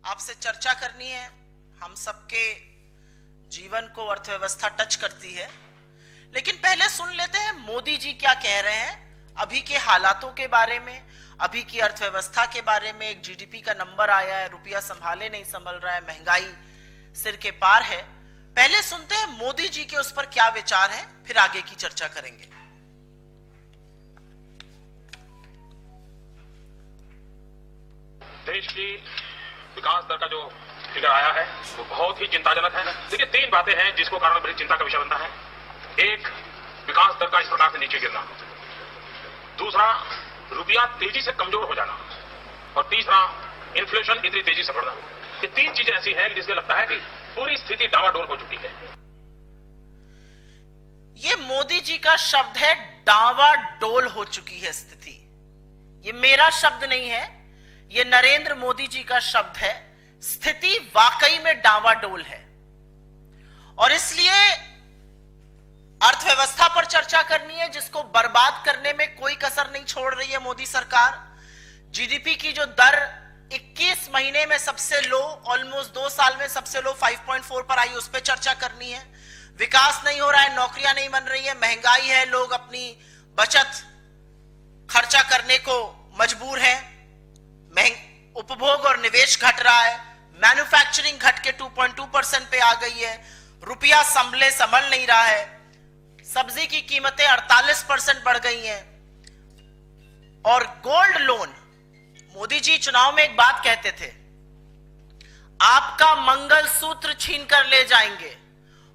आपसे चर्चा करनी है। हम सबके जीवन को अर्थव्यवस्था टच करती है, लेकिन पहले सुन लेते हैं मोदी जी क्या कह रहे हैं अभी के हालातों के बारे में, अभी की अर्थव्यवस्था के बारे में। एक जीडीपी का नंबर आया है, रुपया संभाले नहीं संभल रहा है, महंगाई सिर के पार है। पहले सुनते हैं मोदी जी के उस पर क्या विचार है, फिर आगे की चर्चा करेंगे। देश की विकास दर का जो फिगर आया है वो बहुत ही चिंताजनक है। देखिए, तीन बातें हैं जिसको कारण बड़ी चिंता का विषय बनता है। एक, विकास दर का इस प्रकार से नीचे गिरना। दूसरा, रुपया तेजी से कमजोर हो जाना। और तीसरा, इन्फ्लेशन इतनी तेजी से बढ़ना। ये तीन चीजें ऐसी हैं जिससे लगता है कि पूरी स्थिति डावाडोल हो चुकी है। ये मोदी जी का शब्द है, डावाडोल हो चुकी है स्थिति। ये मेरा शब्द नहीं है, ये नरेंद्र मोदी जी का शब्द है। स्थिति वाकई में डावाडोल है और इसलिए अर्थव्यवस्था पर चर्चा करनी है, जिसको बर्बाद करने में कोई कसर नहीं छोड़ रही है मोदी सरकार। जीडीपी की जो दर 21 महीने में सबसे लो, ऑलमोस्ट 2 साल में सबसे लो 5.4 पर आई, उस पर चर्चा करनी है। विकास नहीं हो रहा है, नौकरियां नहीं बन रही है, महंगाई है, लोग अपनी बचत खर्चा करने को मजबूर हैं, उपभोग और निवेश घट रहा है, मैन्युफैक्चरिंग घट के 2.2% पे आ गई है, रुपया संभल नहीं रहा है, सब्जी की कीमतें 48% बढ़ गई हैं। और गोल्ड लोन, मोदी जी चुनाव में एक बात कहते थे, आपका मंगलसूत्र छीन कर ले जाएंगे।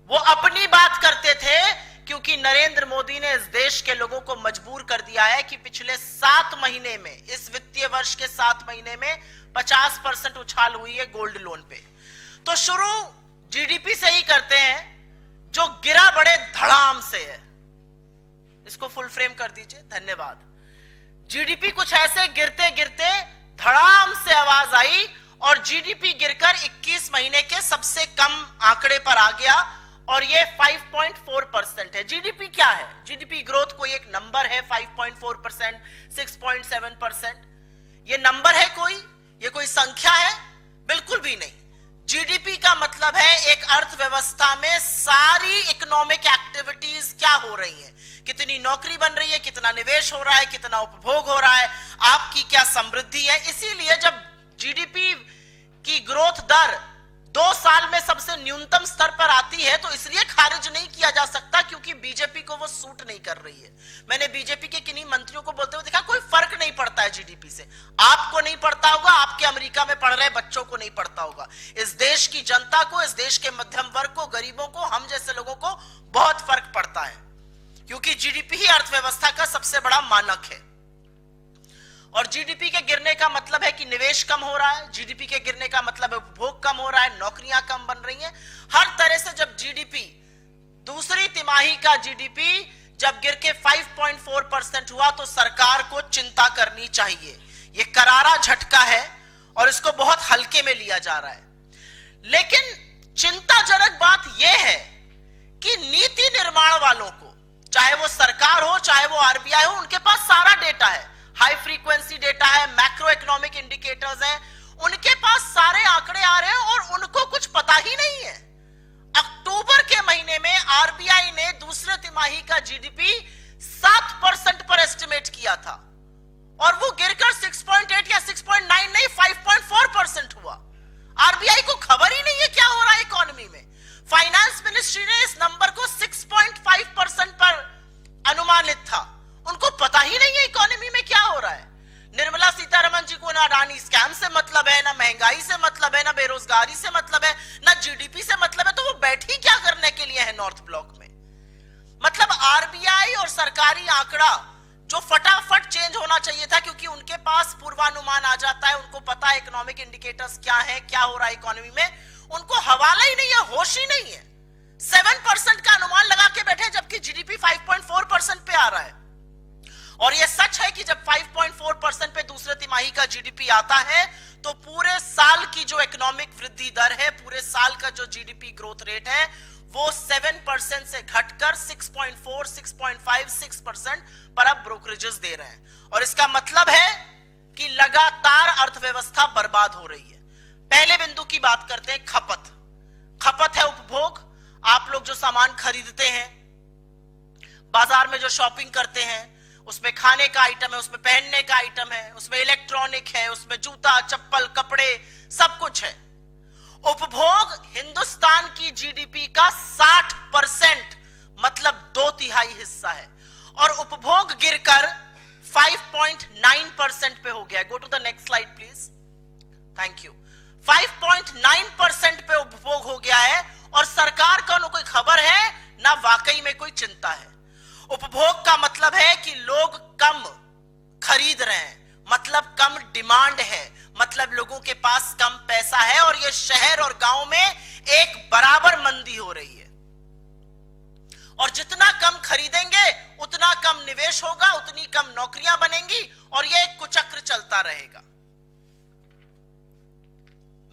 वो अपनी बात करते थे क्योंकि नरेंद्र मोदी ने इस देश के लोगों को मजबूर कर दिया है कि पिछले 7 महीने में, इस वित्तीय वर्ष के 7 महीने में 50% उछाल हुई है गोल्ड लोन पे। तो शुरू जीडीपी से ही करते हैं, जो गिरा बड़े धड़ाम से है। इसको फुल फ्रेम कर दीजिए, धन्यवाद। जीडीपी कुछ ऐसे गिरते गिरते धड़ाम से आवाज आई और जीडीपी गिरकर 21 महीने के सबसे कम आंकड़े पर आ गया और ये 5.4% है। जीडीपी क्या है? जीडीपी ग्रोथ कोई एक नंबर है, 5.4%, 6.7%। ये नंबर है कोई? ये कोई संख्या है? बिल्कुल भी नहीं। जीडीपी का मतलब है एक अर्थव्यवस्था में सारी इकोनॉमिक एक्टिविटीज क्या हो रही हैं, कितनी नौकरी बन रही है, कितना निवेश हो रहा है, कितना उपभोग हो रहा है, आपकी क्या समृद्धि है। इसीलिए जब जीडीपी की ग्रोथ दर 2 साल में सबसे न्यूनतम स्तर पर आती है तो इसलिए खारिज नहीं किया जा सकता क्योंकि बीजेपी को वो सूट नहीं कर रही है। मैंने बीजेपी के किन्हीं मंत्रियों को बोलते हुए देखा, कोई फर्क नहीं पड़ता है जीडीपी से। आपको नहीं पड़ता होगा, आपके अमेरिका में पढ़ रहे बच्चों को नहीं पड़ता होगा, इस देश की जनता को, इस देश के मध्यम वर्ग को, गरीबों को, हम जैसे लोगों को बहुत फर्क पड़ता है क्योंकि जीडीपी ही अर्थव्यवस्था का सबसे बड़ा मानक है। और जीडीपी के गिरने का मतलब है कि निवेश कम हो रहा है, जीडीपी के गिरने का मतलब है उपभोग कम हो रहा है, नौकरियां कम बन रही हैं। हर तरह से जब जीडीपी, दूसरी तिमाही का जीडीपी जब गिर के 5.4% हुआ तो सरकार को चिंता करनी चाहिए। यह करारा झटका है और इसको बहुत हल्के में लिया जा रहा है। लेकिन चिंताजनक बात यह है कि नीति निर्माण वालों को, चाहे वो सरकार हो चाहे वो आरबीआई हो, उनके पास सारा डेटा है, हाई फ्रीक्वेंसी डेटा है, मैक्रो इकोनॉमिक इंडिकेटर्स हैं, उनके पास सारे आंकड़े आ रहे हैं और उनको कुछ पता ही नहीं है। अक्टूबर के महीने में आरबीआई ने दूसरे तिमाही का जीडीपी 7% पर एस्टिमेट किया था और वो गिरकर 6.8 या 6.9 नहीं 5.4% हुआ। आरबीआई को खबर ही नहीं है क्या हो रहा है इकोनॉमी में। फाइनेंस मिनिस्ट्री ने इस नंबर को 6.5% पर अनुमानित था, उनको पता ही नहीं है इकोनॉमी में क्या हो रहा है। निर्मला सीतारमण जी को ना अडानी स्कैम से मतलब है, ना महंगाई से मतलब है, ना बेरोजगारी से मतलब है, ना जीडीपी से मतलब है, तो वो बैठी क्या करने के लिए है नॉर्थ ब्लॉक में। मतलब आरबीआई और सरकारी आंकड़ा जो फटाफट चेंज होना चाहिए था क्योंकि उनके पास पूर्वानुमान आ जाता है, उनको पता है इकोनॉमिक इंडिकेटर्स क्या है, क्या हो रहा है इकोनॉमी में, उनको हवाला ही नहीं है, होश ही नहीं है। 7% का अनुमान लगा के बैठे जबकि जीडीपी 5.4% पे आ रहा है। और यह सच है कि जब 5.4% पे दूसरे तिमाही का जीडीपी आता है तो पूरे साल की जो इकोनॉमिक वृद्धि दर है, पूरे साल का जो जीडीपी ग्रोथ रेट है, वो 7% से घटकर 6.4, 6.5, 6% पर अब ब्रोकरेजेस दे रहे हैं। और इसका मतलब है कि लगातार अर्थव्यवस्था बर्बाद हो रही है। पहले की बात करते हैं। खपत है उपभोग। आप लोग जो सामान खरीदते हैं, बाजार में जो शॉपिंग करते हैं, उसमें खाने का आइटम है, उसमें पहनने का आइटम है, उसमें इलेक्ट्रॉनिक है, उसमें जूता चप्पल कपड़े सब कुछ है। उपभोग हिंदुस्तान की जीडीपी का 60% मतलब 2/3 हिस्सा है, और उपभोग गिरकर 5.9% पे हो गया है। Go to the next slide please, thank you. 5.9% पे उपभोग हो गया है, और सरकार का न कोई खबर है ना वाकई में कोई चिंता है। उपभोग का मतलब है कि लोग कम खरीद रहे हैं, मतलब कम डिमांड है, मतलब लोगों के पास कम पैसा है, और ये शहर और गांव में एक बराबर मंदी हो रही है। और जितना कम खरीदेंगे उतना कम निवेश होगा, उतनी कम नौकरियां बनेंगी, और ये एक कुचक्र चलता रहेगा।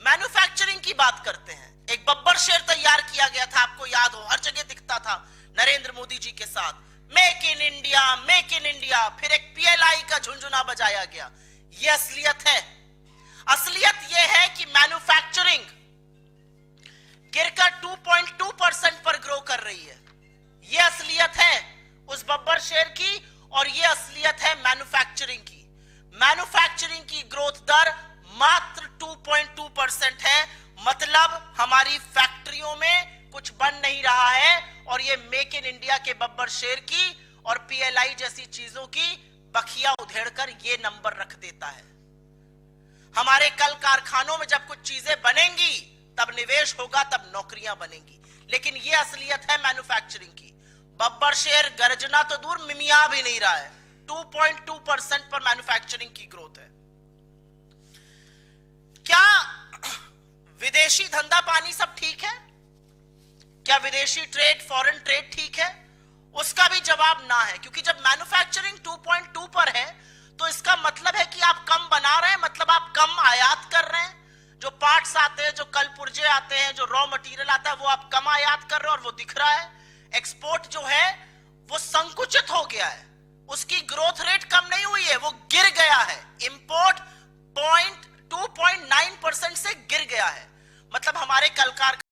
मैन्युफैक्चरिंग की बात करते हैं। एक बब्बर शेर तैयार किया गया था, आपको याद हो, हर जगह दिखता था नरेंद्र मोदी जी के साथ, make in India make in India. फिर एक पीएलआई का झुंझुना बजाया गया। ये असलियत है। असलियत ये है कि मैन्युफैक्चरिंग गिरकर 2.2% पर ग्रो कर रही है। ये असलियत है उस बब्बर शेर की, और ये असलियत है मैन्युफैक्चरिंग की। मैन्युफैक्चरिंग की ग्रोथ दर मात्र 2.2% है, मतलब हमारी फैक्ट्रियों में कुछ बन नहीं रहा है, और ये मेक इन इंडिया के बब्बर शेर की और पीएलआई जैसी चीजों की बखिया उधेड़कर ये नंबर रख देता है। हमारे कल कारखानों में जब कुछ चीजें बनेंगी तब निवेश होगा, तब नौकरियां बनेंगी, लेकिन ये असलियत है मैन्युफैक्चरिंग की। बब्बर शेर गर्जना तो दूर, मिमिया भी नहीं रहा है। 2.2% पर मैन्युफैक्चरिंग की ग्रोथ है। क्या विदेशी धंधा पानी सब ठीक है? क्या विदेशी ट्रेड, फॉरेन ट्रेड ठीक है? उसका भी जवाब ना है, क्योंकि जब मैन्युफैक्चरिंग 2.2 पर है तो इसका मतलब है कि आप कम बना रहे हैं, मतलब आप कम आयात कर रहे हैं। जो पार्ट्स आते हैं, जो कल पुर्जे आते हैं, जो रॉ मटेरियल आता है, वो आप कम आयात कर रहे हैं, और वो दिख रहा है। एक्सपोर्ट जो है वो संकुचित हो गया है, उसकी ग्रोथ रेट कम नहीं हुई है, वो गिर गया है। इंपोर्ट 2.9% से गिर गया है, मतलब हमारे कल कारखाने